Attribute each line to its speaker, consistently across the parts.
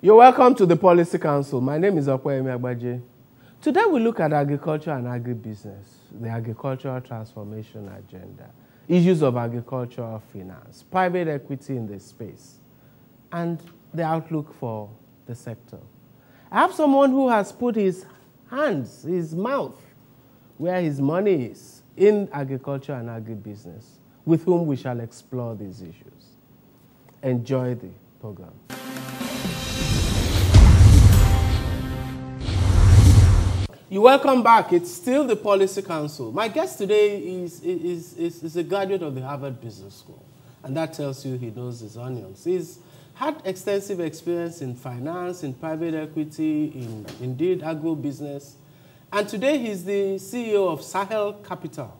Speaker 1: You're welcome to the Policy Council. My name is Okwemi Agbaje. Today we look at agriculture and agribusiness, the agricultural transformation agenda, issues of agricultural finance, private equity in the space, and the outlook for the sector. I have someone who has put his hands, his mouth, where his money is in agriculture and agribusiness, with whom we shall explore these issues. Enjoy the program. You're welcome back. It's still the Policy Council. My guest today is a graduate of the Harvard Business School, and that tells you he knows his onions. He's had extensive experience in finance, in private equity, in indeed agro business, and today he's the CEO of Sahel Capital,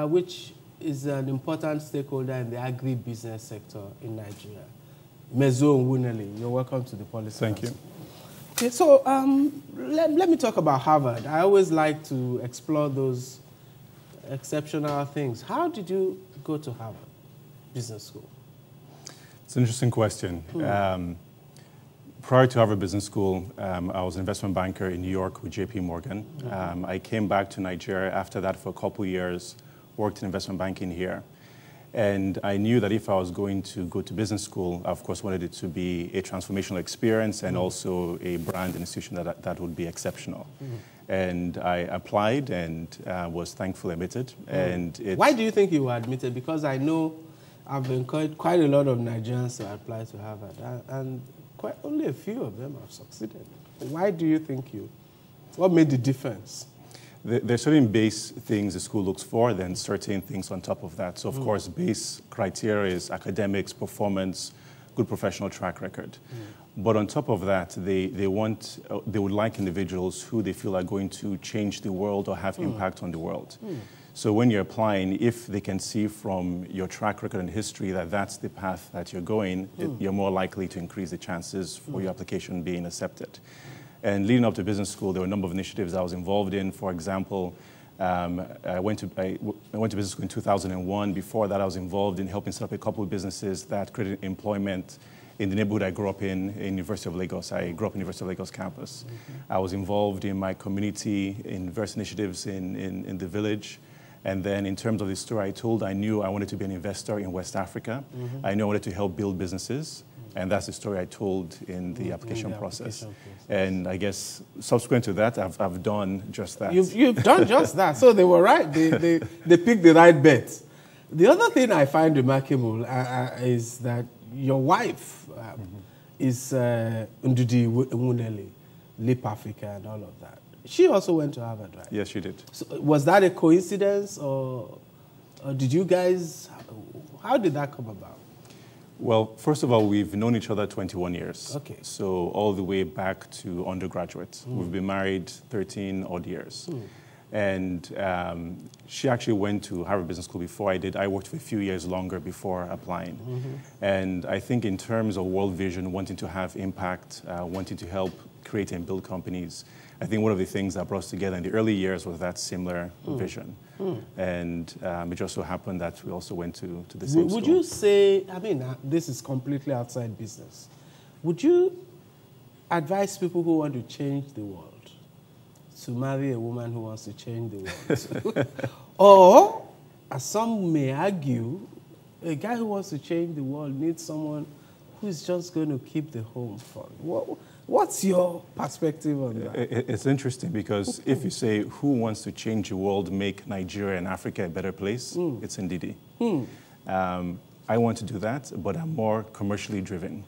Speaker 1: which is an important stakeholder in the agri-business sector in Nigeria. Mezo Nwuneli, you're welcome to the Policy Council.
Speaker 2: Thank you.
Speaker 1: Okay, so let me talk about Harvard. I always like to explore those exceptional things. How did you go to Harvard Business School?
Speaker 2: It's an interesting question. Prior to Harvard Business School, I was an investment banker in New York with JP Morgan. I came back to Nigeria after that for a couple of years, worked in investment banking here. And I knew that if I was going to go to business school, I of course wanted it to be a transformational experience and also a brand institution that would be exceptional. And I applied and was thankfully admitted. And
Speaker 1: why do you think you were admitted? Because I know I've encouraged quite a lot of Nigerians to apply to Harvard, and only a few of them have succeeded. Why do you think what made the difference?
Speaker 2: There's certain base things the school looks for, then certain things on top of that. So, of course, base criteria is academics, performance, good professional track record. But on top of that, they would like individuals who they feel are going to change the world or have impact on the world. So when you're applying, if they can see from your track record and history that that's the path that you're going, you're more likely to increase the chances for your application being accepted. And leading up to business school, there were a number of initiatives I was involved in. For example, I went to business school in 2001. Before that, I was involved in helping set up a couple of businesses that created employment in the neighborhood I grew up in University of Lagos. I grew up in University of Lagos campus. I was involved in my community in various initiatives in the village. And then in terms of the story I told, I knew I wanted to be an investor in West Africa. I knew I wanted to help build businesses. And that's the story I told in the application process. And I guess subsequent to that, I've done just that.
Speaker 1: You've done just that. So they were right. They picked the right bet. The other thing I find remarkable is that your wife is Ndudi Nwuneli, Leap Africa and all of that. She also went to Harvard, right?
Speaker 2: Yes, she did. So
Speaker 1: was that a coincidence or did you guys, how did that come about?
Speaker 2: Well, first of all, we've known each other 21 years.
Speaker 1: Okay.
Speaker 2: So all the way back to undergraduate. We've been married 13 odd years. And she actually went to Harvard Business School before I did. I worked for a few years longer before applying. And I think in terms of world vision, wanting to have impact, wanting to help create and build companies, I think one of the things that brought us together in the early years was that similar vision. And it just so happened that we also went to the same school.
Speaker 1: Would you say, I mean, this is completely outside business. Would you advise people who want to change the world to marry a woman who wants to change the world? Or, as some may argue, a guy who wants to change the world needs someone who's just going to keep the home for him? What's your perspective on that?
Speaker 2: It's interesting because if you say who wants to change the world, make Nigeria and Africa a better place, it's Ndidi. I want to do that, but I'm more commercially driven.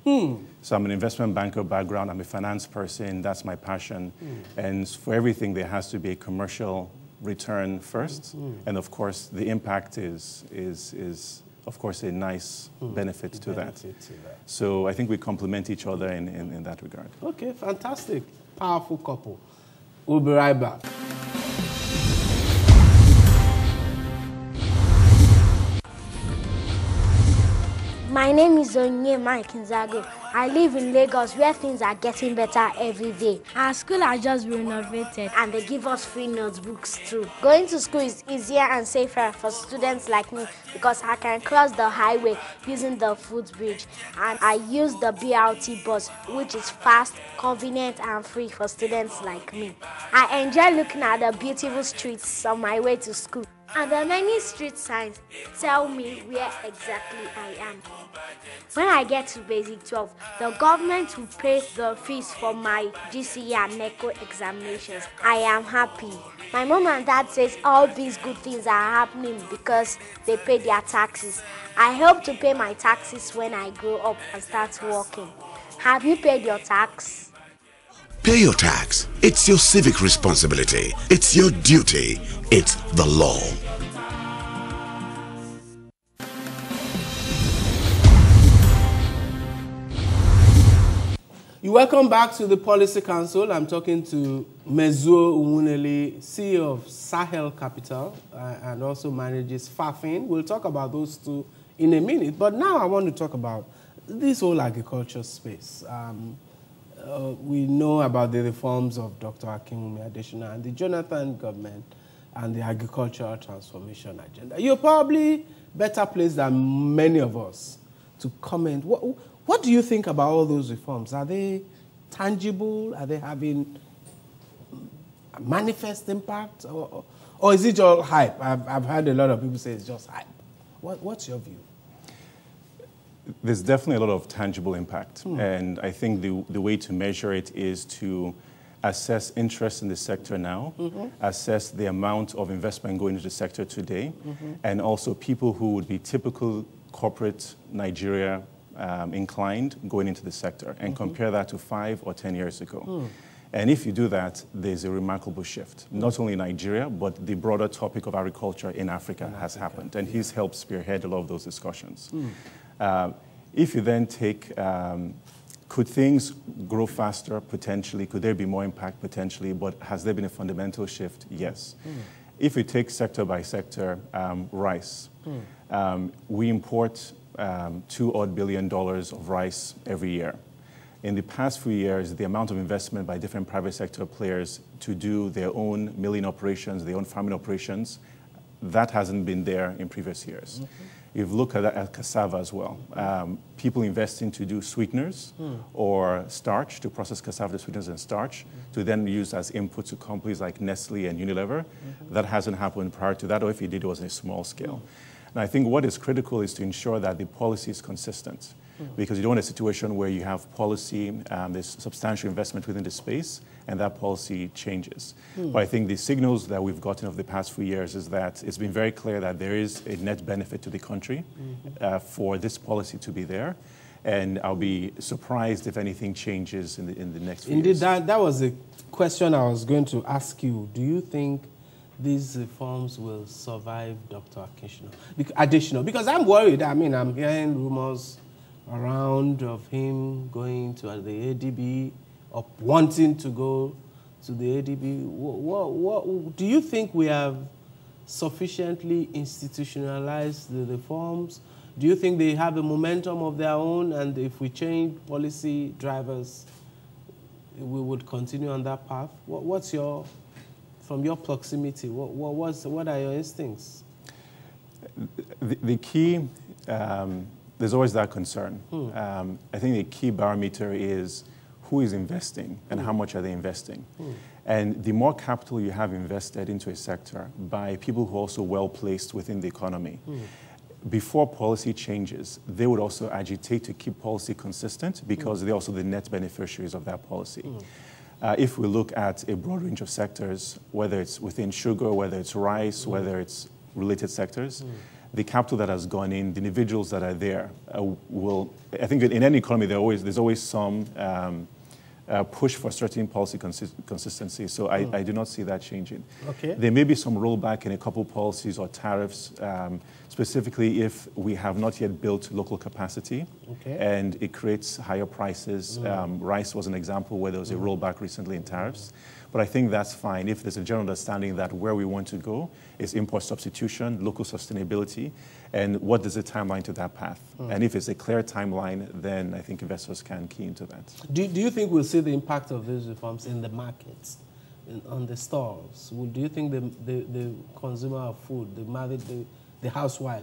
Speaker 2: So I'm an investment banker background, I'm a finance person, that's my passion. And for everything, there has to be a commercial return first. And of course, the impact is of course, a nice benefit to that. So I think we complement each other in that regard.
Speaker 1: Okay, fantastic. Powerful couple. We'll be right back.
Speaker 3: My My name is Onye Mike Nzago. I live in Lagos where things are getting better every day.
Speaker 4: Our school has just been renovated.
Speaker 3: And they give us free notebooks too. Going to school is easier and safer for students like me because I can cross the highway using the footbridge, and I use the BRT bus, which is fast, convenient and free for students like me. I enjoy looking at the beautiful streets on my way to school. And the many street signs tell me where exactly I am. When I get to Basic 12, the government will pay the fees for my GCE and NECO examinations. I am happy. My mom and dad says all these good things are happening because they pay their taxes. I hope to pay my taxes when I grow up and start working. Have you paid your tax?
Speaker 5: Pay your tax. It's your civic responsibility. It's your duty. It's the law.
Speaker 1: You welcome back to the Policy Council. I'm talking to Mezuo Umuneli, CEO of Sahel Capital, and also manages Fafin. We'll talk about those two in a minute. But now I want to talk about this whole agriculture space. We know about the reforms of Dr. Akinwumi Adesina and the Jonathan government and the agricultural transformation agenda. You're probably better placed than many of us to comment. What do you think about all those reforms? Are they tangible? Are they having a manifest impact? Or is it just hype? I've heard a lot of people say it's just hype. What's your view?
Speaker 2: There's definitely a lot of tangible impact. And I think the way to measure it is to assess interest in the sector now, assess the amount of investment going into the sector today, and also people who would be typical corporate Nigeria inclined going into the sector, and compare that to 5 or 10 years ago. And if you do that, there's a remarkable shift. Not only in Nigeria, but the broader topic of agriculture in Africa has happened, and he's helped spearhead a lot of those discussions. If you then take, could things grow faster potentially? Could there be more impact potentially? But has there been a fundamental shift? Yes. If we take sector by sector, rice, we import $2 billion of rice every year. In the past few years, the amount of investment by different private sector players to do their own milling operations, their own farming operations, that hasn't been there in previous years. If you look at cassava as well, people investing to do sweeteners or starch, to process cassava to sweeteners and starch, to then use as input to companies like Nestle and Unilever, that hasn't happened prior to that, or if it did, it was on a small scale. And I think what is critical is to ensure that the policy is consistent, because you don't want a situation where you have policy, there's substantial investment within the space, and that policy changes. But I think the signals that we've gotten over the past few years is that it's been very clear that there is a net benefit to the country for this policy to be there. And I'll be surprised if anything changes in the next few years.
Speaker 1: Indeed, that was a question I was going to ask you. Do you think these reforms will survive Dr. Adesina? Because I'm worried. I mean, I'm hearing rumors around of him going to the ADB or wanting to go to the ADB. What do you think we have sufficiently institutionalized the reforms? Do you think they have a momentum of their own, and if we change policy drivers, we would continue on that path? What's your, from your proximity, what are your instincts?
Speaker 2: The key, there's always that concern. I think the key barometer is who is investing and how much are they investing. And the more capital you have invested into a sector by people who are also well-placed within the economy, before policy changes, they would also agitate to keep policy consistent because they're also the net beneficiaries of that policy. If we look at a broad range of sectors, whether it's within sugar, whether it's rice, whether it's related sectors, the capital that has gone in, the individuals that are there will, I think in any economy there's always some push for certain policy consistency. So I do not see that changing.
Speaker 1: Okay.
Speaker 2: There may be some rollback in a couple policies or tariffs, specifically if we have not yet built local capacity, and it creates higher prices. Rice was an example where there was a rollback recently in tariffs. But I think that's fine if there's a general understanding that where we want to go is import substitution, local sustainability, and what is the timeline to that path. And if it's a clear timeline, then I think investors can key into that.
Speaker 1: Do you think we'll see the impact of these reforms in the markets, on the stores? Do you think the consumer of food, the housewife,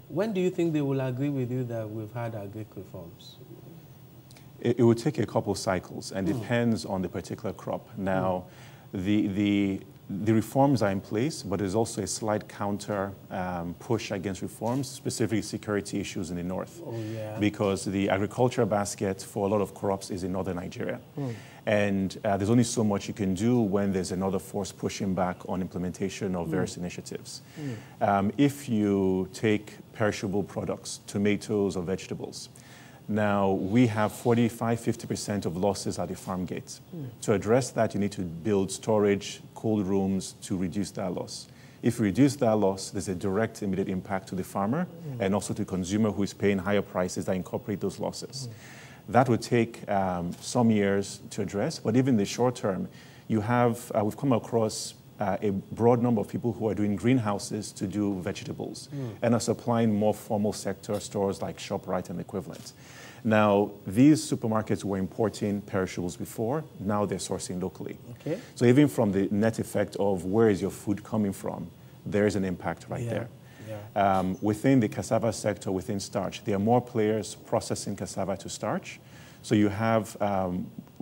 Speaker 1: when do you think they will agree with you that we've had agri reforms?
Speaker 2: It would take a couple cycles and depends on the particular crop. Now, the reforms are in place, but there's also a slight counter push against reforms, specifically security issues in the north.
Speaker 1: Oh, yeah.
Speaker 2: Because the agriculture basket for a lot of crops is in northern Nigeria. And there's only so much you can do when there's another force pushing back on implementation of various initiatives. If you take perishable products, tomatoes or vegetables, now, we have 45–50% of losses at the farm gate. To address that, you need to build storage, cold rooms to reduce that loss. If you reduce that loss, there's a direct, immediate impact to the farmer and also to the consumer who is paying higher prices that incorporate those losses. That would take some years to address, but even in the short term, you have, we've come across a broad number of people who are doing greenhouses to do vegetables and are supplying more formal sector stores like ShopRite and equivalent. Now, these supermarkets were importing perishables before, now they're sourcing locally. Okay. So even from the net effect of where is your food coming from, there is an impact right there. Yeah. Within the cassava sector, within starch, there are more players processing cassava to starch. So you have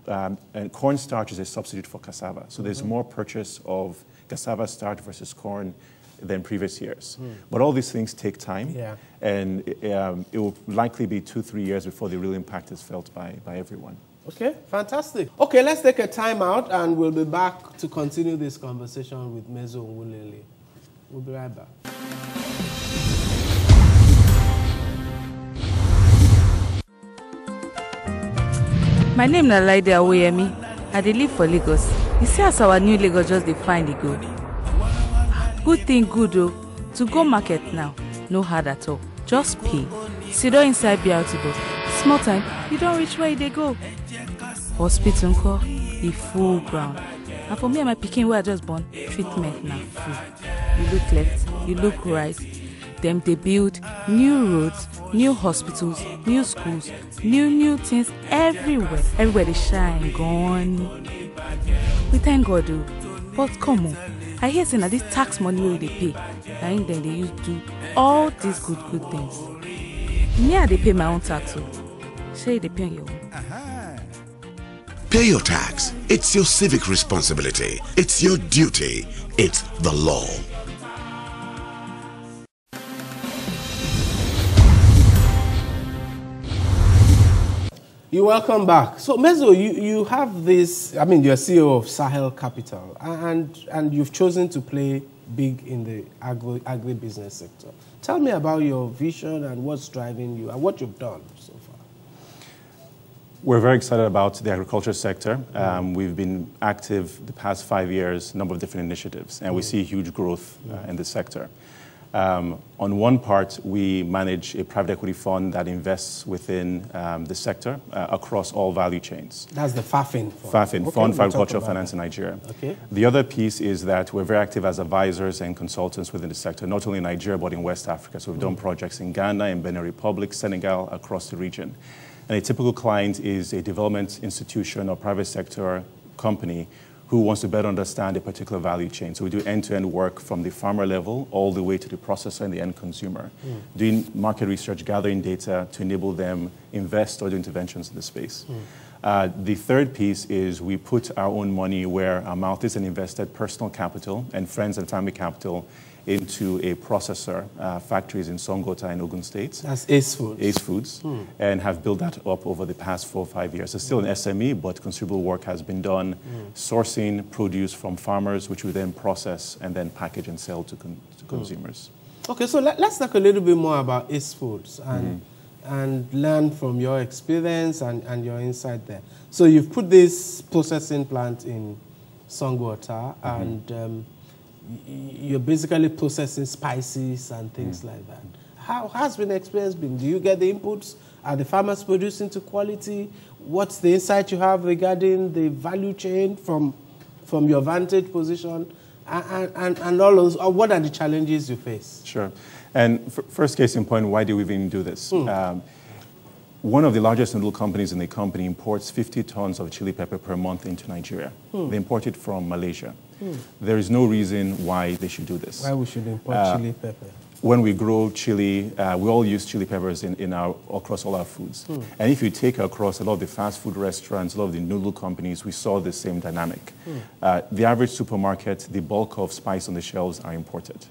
Speaker 2: and corn starch is a substitute for cassava. So there's more purchase of cassava starch versus corn than previous years. But all these things take time, and it will likely be 2–3 years before the real impact is felt by everyone.
Speaker 1: Okay, fantastic. Okay, let's take a time out, and we'll be back to continue this conversation with Mezo Nwulele. We'll be right back.
Speaker 6: My name is Laide Awoyemi. I dey live for Lagos. You see as our new Lagos just define the go. Good thing good though. To go market now, no hard at all. Just pay. Sit down inside BRT bus. Small time, you don't reach where they go. Hospital nko, the full ground. And for me and my pikin where I just born, treatment now free. You look left, you look right. Them they build new roads, new hospitals, new schools, new things everywhere. Everywhere they shine, gone. We thank God though. But come on, I hear saying that this tax money wey they pay, and then they use do all these good things. Me, I they pay my own tax. Say they pay your own.
Speaker 5: Pay your tax. It's your civic responsibility. It's your duty. It's the law.
Speaker 1: You're welcome back. So, Mezo, you have this, I mean, you're CEO of Sahel Capital, and you've chosen to play big in the agri-business sector. Tell me about your vision and what's driving you and what you've done so far.
Speaker 2: We're very excited about the agriculture sector. We've been active the past 5 years, a number of different initiatives, and we see huge growth in the sector. On one part, we manage a private equity fund that invests within the sector across all value chains.
Speaker 1: That's the FAFIN fund.
Speaker 2: FAFIN, Fund for Agricultural Finance in Nigeria.
Speaker 1: Okay.
Speaker 2: The other piece is that we're very active as advisors and consultants within the sector, not only in Nigeria, but in West Africa. So we've done projects in Ghana, in Benin Republic, Senegal, across the region. And a typical client is a development institution or private sector company who wants to better understand a particular value chain. So we do end-to-end work from the farmer level all the way to the processor and the end consumer, doing market research, gathering data to enable them invest or do interventions in the space. The third piece is we put our own money where our mouth is and invested personal capital and friends and family capital into a processor, factories in Songota in Ogun State.
Speaker 1: That's Ace Foods.
Speaker 2: Ace Foods, and have built that up over the past 4 or 5 years. It's still an SME, but considerable work has been done sourcing produce from farmers, which we then process and then package and sell to consumers.
Speaker 1: Okay, so let's talk a little bit more about Ace Foods and learn from your experience and your insight there. So you've put this processing plant in Songota, and you're basically processing spices and things like that. How has been the experience been? Do you get the inputs? Are the farmers producing to quality? What's the insight you have regarding the value chain from from your vantage position, and all those, what are the challenges you face?
Speaker 2: Sure. And first case in point, why do we even do this? One of the largest noodle companies in the company imports 50 tons of chili pepper per month into Nigeria. They import it from Malaysia. There is no reason why they should do this.
Speaker 1: Why we should import chili pepper?
Speaker 2: When we grow chili, we all use chili peppers across all our foods. And if you take across a lot of the fast food restaurants, a lot of the noodle companies, we saw the same dynamic. The average supermarket, the bulk of spice on the shelves are imported.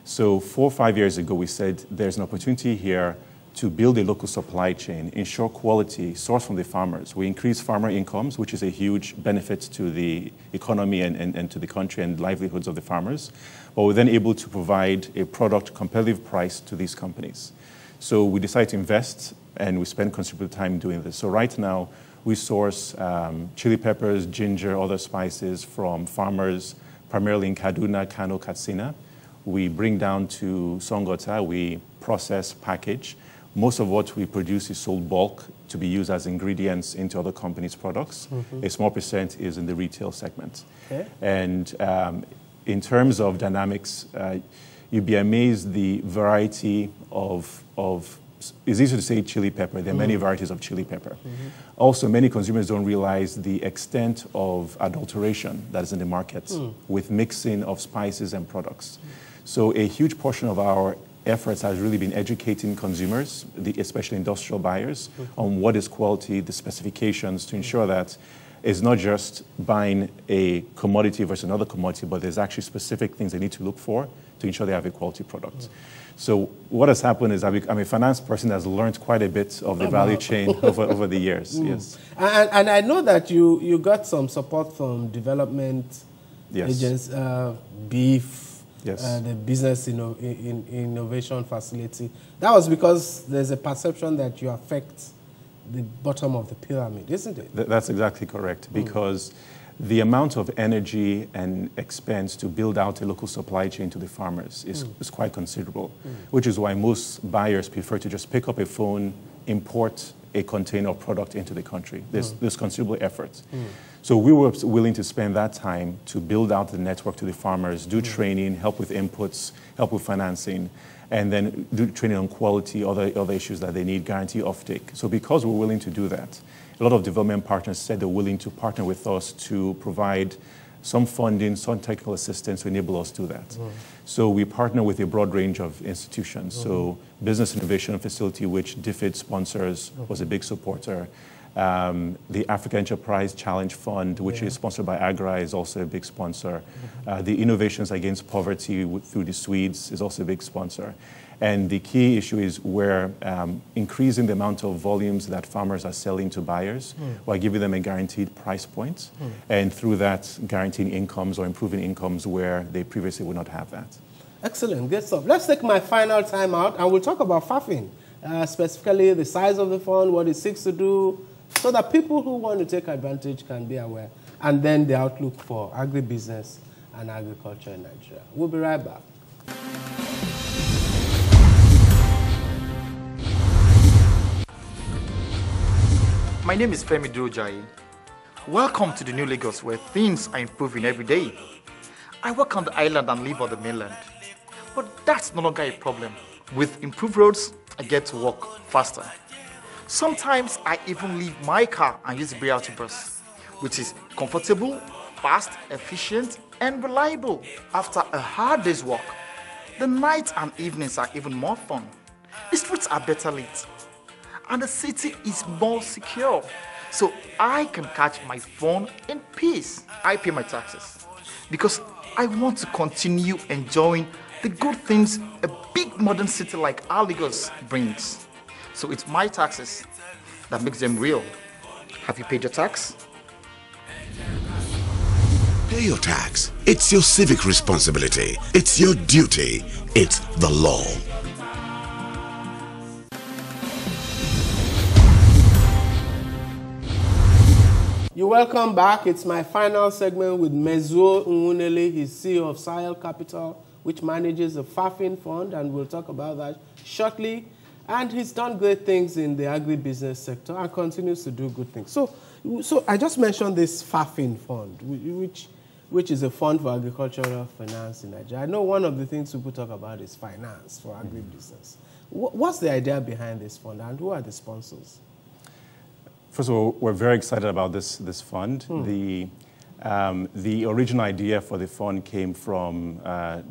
Speaker 2: So 4 or 5 years ago, we said there's an opportunity here to build a local supply chain, ensure quality, source from the farmers. We increase farmer incomes, which is a huge benefit to the economy and to the country and livelihoods of the farmers. But we're then able to provide a product competitive price to these companies. So we decided to invest, and we spend considerable time doing this. So right now, we source chili peppers, ginger, other spices from farmers, primarily in Kaduna, Kano, Katsina. We bring down to Songota, we process, package. Most of what we produce is sold bulk to be used as ingredients into other companies' products. A small percent is in the retail segment.
Speaker 1: Okay.
Speaker 2: And in terms of dynamics, you'd be amazed the variety of it's easy to say chili pepper. There are many varieties of chili pepper. Also, many consumers don't realize the extent of adulteration that is in the market with mixing of spices and products. So a huge portion of our efforts has really been educating consumers, especially industrial buyers, on what is quality, the specifications, to ensure that it's not just buying a commodity versus another commodity, but there's actually specific things they need to look for to ensure they have a quality product. So what has happened is I'm a finance person that has learned quite a bit of the value chain over the years. Yes.
Speaker 1: And I know that you got some support from development agents, beef, the business innovation facility. That was because there's a perception that you affect the bottom of the pyramid, isn't it?
Speaker 2: That's exactly correct, because the amount of energy and expense to build out a local supply chain to the farmers is quite considerable, which is why most buyers prefer to just pick up a phone, import a container of product into the country. There's considerable effort. So we were willing to spend that time to build out the network to the farmers, do training, help with inputs, help with financing, and then do training on quality, other issues that they need, guarantee offtake. So because we're willing to do that, a lot of development partners said they're willing to partner with us to provide some funding, some technical assistance to enable us to do that. So we partner with a broad range of institutions. So Business Innovation Facility, which DFID sponsors, was a big supporter. The Africa Enterprise Challenge Fund, which is sponsored by Agro, is also a big sponsor. The Innovations Against Poverty through the Swedes is also a big sponsor. And the key issue is we're increasing the amount of volumes that farmers are selling to buyers while giving them a guaranteed price point. And through that, guaranteeing incomes or improving incomes where they previously would not have that.
Speaker 1: Excellent, good stuff. Let's take my final time out and we'll talk about FAFIN, specifically the size of the fund, what it seeks to do, so that people who want to take advantage can be aware, and then the outlook for agribusiness and agriculture in Nigeria. We'll be right back.
Speaker 7: My name is Femi Durojai. Welcome to the New Lagos, where things are improving every day. I work on the island and live on the mainland. But that's no longer a problem. With improved roads, I get to work faster. Sometimes I even leave my car and use the BRT bus, which is comfortable, fast, efficient, and reliable. After a hard day's work, the nights and evenings are even more fun. The streets are better lit, and the city is more secure, so I can catch my phone in peace. I pay my taxes because I want to continue enjoying the good things a big modern city like our Lagos brings. So it's my taxes that makes them real. Have you paid your tax?
Speaker 5: Pay your tax. It's your civic responsibility. It's your duty. It's the law.
Speaker 1: You're welcome back. It's my final segment with Mezuo Nwunele. He's CEO of Sahel Capital, which manages the FAFIN fund, and we'll talk about that shortly. And he's done great things in the agribusiness sector and continues to do good things. So I just mentioned this FAFIN fund, which which is a fund for agricultural finance in Nigeria. I know one of the things people talk about is finance for agribusiness. What's the idea behind this fund, and who are the sponsors?
Speaker 2: First of all, we're very excited about this fund. The original idea for the fund came from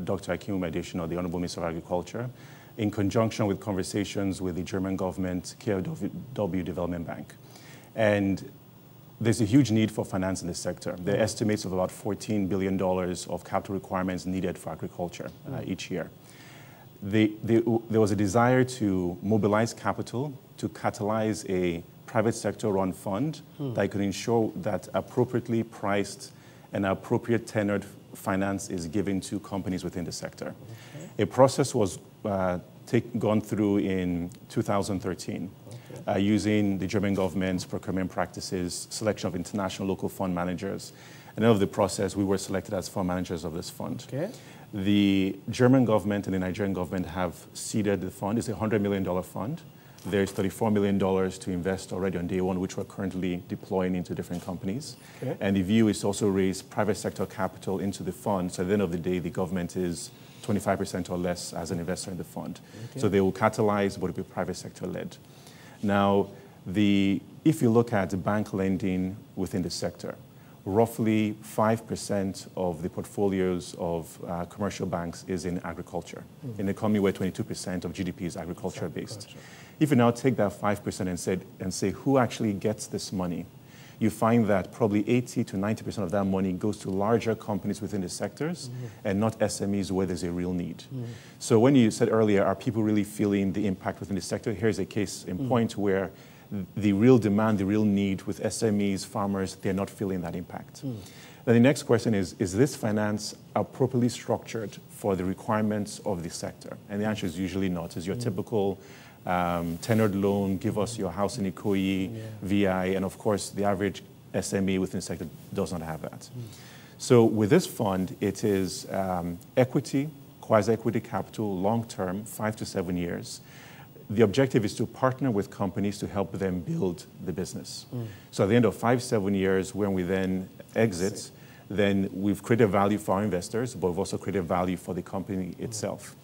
Speaker 2: Dr. Akinwumi Adesina, the Honorable Minister of Agriculture, in conjunction with conversations with the German government, KfW Development Bank. And there's a huge need for finance in this sector. There are estimates of about $14 billion of capital requirements needed for agriculture each year. There was a desire to mobilize capital to catalyze a private sector-run fund that could ensure that appropriately priced and appropriate tenured finance is given to companies within the sector. Okay. A process was gone through in 2013 using the German government's procurement practices, selection of international local fund managers. At the end of the process, we were selected as fund managers of this fund. Okay. The German government and the Nigerian government have seeded the fund. It's a $100 million fund. There's $34 million to invest already on day one, which we're currently deploying into different companies. Okay. And the view is to also raise private sector capital into the fund. So at the end of the day, the government is 25% or less as an investor in the fund. Okay. So they will catalyze, but it will be private sector led. Now, if you look at the bank lending within the sector, roughly 5% of the portfolios of commercial banks is in agriculture, in an economy where 22% of GDP is agriculture-based. If you now take that 5% and say who actually gets this money, you find that probably 80 to 90% of that money goes to larger companies within the sectors and not SMEs where there's a real need. So when you said earlier, are people really feeling the impact within the sector? Here's a case in point where the real demand, the real need with SMEs, farmers, they're not feeling that impact. Then the next question is this finance appropriately structured for the requirements of the sector? And the answer is usually not. It's your typical tenured loan, give us your house in Ikoyi, VI, and of course the average SME within the sector does not have that. So with this fund, it is equity, quasi-equity capital, long-term, 5 to 7 years. The objective is to partner with companies to help them build the business. So at the end of 5, 7 years, when we then exit, then we've created value for our investors, but we've also created value for the company itself.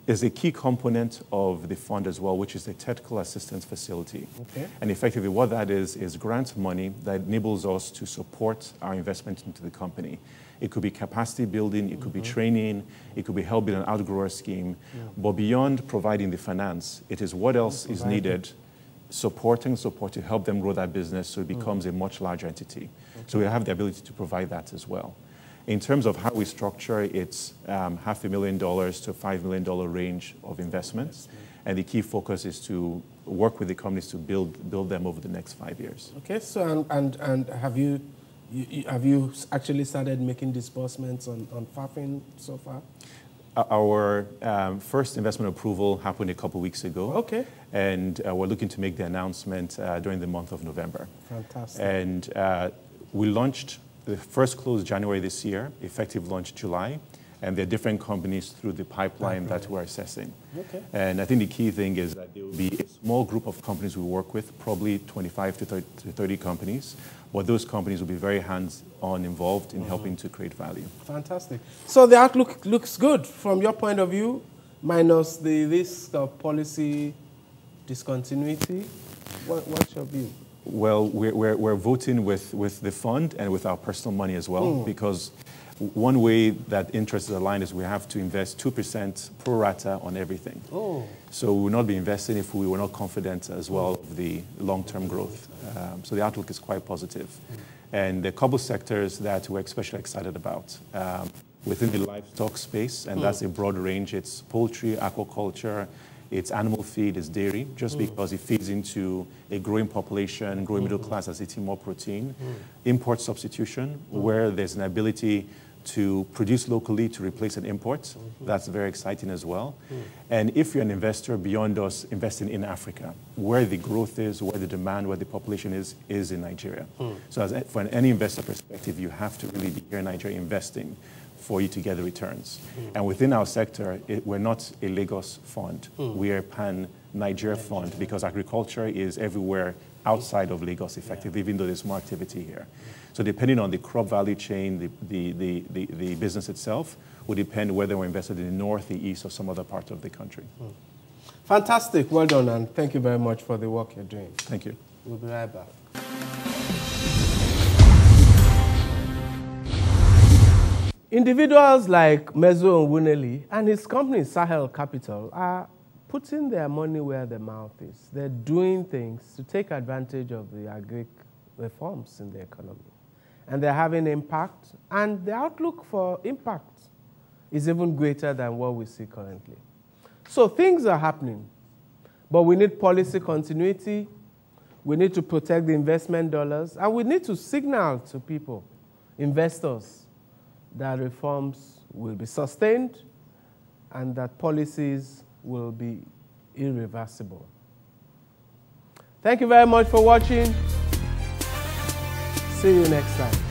Speaker 2: There's a key component of the fund as well, which is the technical assistance facility. Okay. And effectively what that is grant money that enables us to support our investment into the company. It could be capacity building, it could be training, it could be helping an outgrower scheme. But beyond providing the finance, it is what else is needed, support to help them grow that business so it becomes a much larger entity. Okay. So we have the ability to provide that as well. In terms of how we structure, it's $500,000 to $5 million range of investments. And the key focus is to work with the companies to build them over the next 5 years. Okay, so and have you actually started making disbursements on FAFIN so far? Our first investment approval happened a couple weeks ago. Okay. And we're looking to make the announcement during the month of November. Fantastic. And we launched the first close January this year, effective launch July, and there are different companies through the pipeline that we're assessing. Okay. And I think the key thing is that there will be a small group of companies we work with, probably 25 to 30 companies, but those companies will be very hands-on involved in helping to create value. Fantastic. So the outlook looks good from your point of view, minus the risk of policy discontinuity. What's your view? Well, we're voting with the fund and with our personal money as well, because one way that interest is aligned is we have to invest 2% pro rata on everything. So we will not be investing if we were not confident as well of the long-term growth. So the outlook is quite positive. And there are a couple sectors that we're especially excited about. Within the livestock space, and that's a broad range. It's poultry, aquaculture, it's animal feed, it's dairy, just because it feeds into a growing population, growing middle class that's eating more protein. Import substitution, where there's an ability to produce locally to replace an import. That's very exciting as well. And if you're an investor beyond us investing in Africa, where the growth is, where the demand, where the population is in Nigeria. So from any investor perspective, you have to really be here in Nigeria investing for you to get the returns. And within our sector, we're not a Lagos fund. We are a pan-Nigeria fund because agriculture is everywhere outside of Lagos effectively, even though there's more activity here. So depending on the crop value chain, the business itself would depend whether we're invested in the north, the east, or some other part of the country.
Speaker 1: Fantastic. Well done, and thank you very much for the work you're doing.
Speaker 2: Thank you.
Speaker 1: We'll be right back. Individuals like Mezo Nwuneli and his company Sahel Capital are putting their money where their mouth is. They're doing things to take advantage of the agri reforms in the economy. And they're having impact, and the outlook for impact is even greater than what we see currently. So things are happening, but we need policy continuity, we need to protect the investment dollars, and we need to signal to people, investors, that reforms will be sustained and that policies will be irreversible. Thank you very much for watching. See you next time.